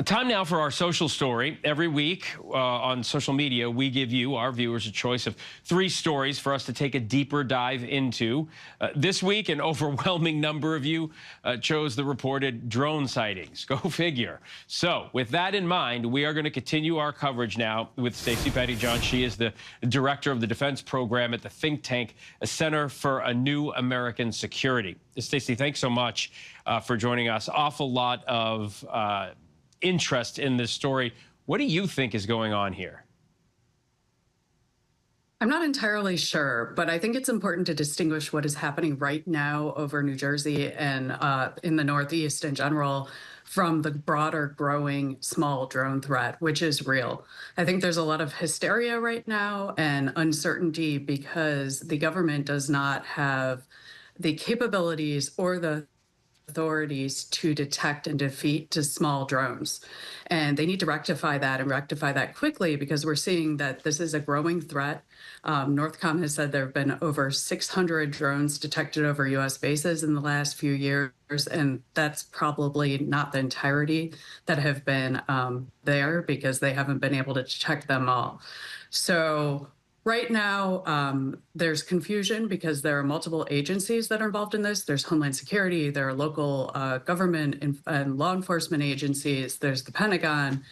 Time now for our social story. Every week on social media, we give you, our viewers, a choice of 3 stories for us to take a deeper dive into. This week, an overwhelming number of you chose the reported drone sightings. Go figure. So with that in mind, we are going to continue our coverage now with Stacey Pettyjohn. She is the director of the defense program at the think tank, a Center for a New American Security. Stacey, thanks so much for joining us. Awful lot of interest in this story. What do you think is going on here? I'm not entirely sure, but I think it's important to distinguish what is happening right now over New Jersey and in the Northeast in general from the broader growing small drone threat, which is real. I think there's a lot of hysteria right now and uncertainty because the government does not have the capabilities or the authorities to detect and defeat to small drones. And they need to rectify that and rectify that quickly because we're seeing that this is a growing threat. Northcom has said there have been over 600 drones detected over US bases in the last few years, and that's probably not the entirety that have been there because they haven't been able to detect them all. So right now, there's confusion because there are multiple agencies that are involved in this. There's Homeland Security, there are local government and law enforcement agencies, there's the Pentagon,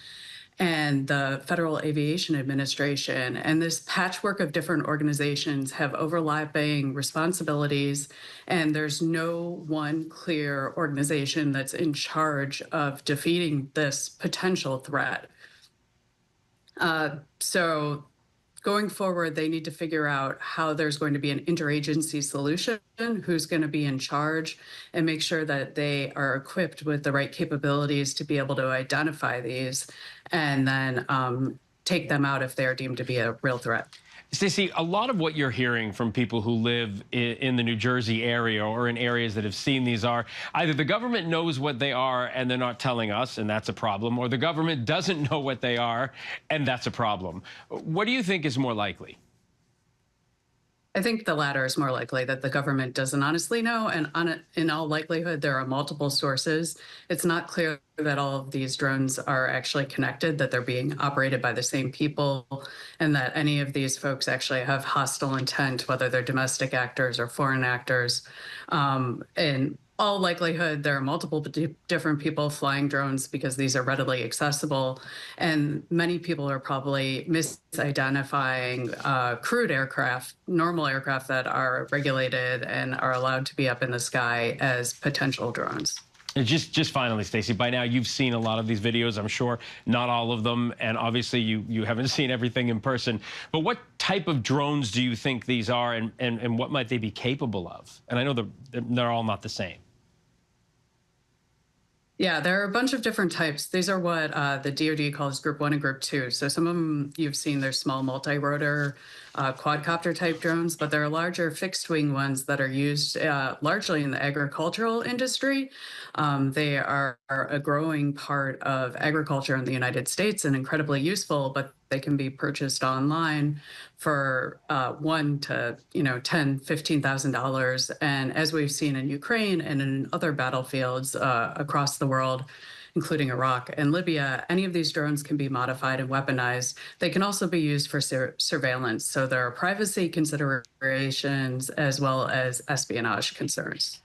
and the Federal Aviation Administration. And this patchwork of different organizations have overlapping responsibilities, and there's no one clear organization that's in charge of defeating this potential threat. So going forward, they need to figure out how there's going to be an interagency solution, who's going to be in charge, and make sure that they are equipped with the right capabilities to be able to identify these and then take them out if they are deemed to be a real threat. Stacey, a lot of what you're hearing from people who live in the New Jersey area or in areas that have seen these are either the government knows what they are and they're not telling us, and that's a problem, or the government doesn't know what they are, and that's a problem. What do you think is more likely? I think the latter is more likely, that the government doesn't honestly know, and in all likelihood, there are multiple sources. It's not clear that all of these drones are actually connected, that they're being operated by the same people, and that any of these folks actually have hostile intent, whether they're domestic actors or foreign actors. In all likelihood, there are multiple different people flying drones because these are readily accessible, and many people are probably misidentifying crewed aircraft, normal aircraft that are regulated and are allowed to be up in the sky, as potential drones. And just finally, Stacey, by now you've seen a lot of these videos, I'm sure, not all of them, and obviously you haven't seen everything in person. But what type of drones do you think these are, and what might they be capable of? And I know they're all not the same. Yeah, there are a bunch of different types. These are what the DoD calls Group 1 and Group 2. So some of them you've seen, they're small multi-rotor quadcopter type drones, but there are larger fixed wing ones that are used largely in the agricultural industry. They are a growing part of agriculture in the United States and incredibly useful, but they can be purchased online for $1 to $10,000–$15,000. And as we've seen in Ukraine and in other battlefields across the world, including Iraq and Libya, any of these drones can be modified and weaponized. They can also be used for surveillance. So there are privacy considerations as well as espionage concerns.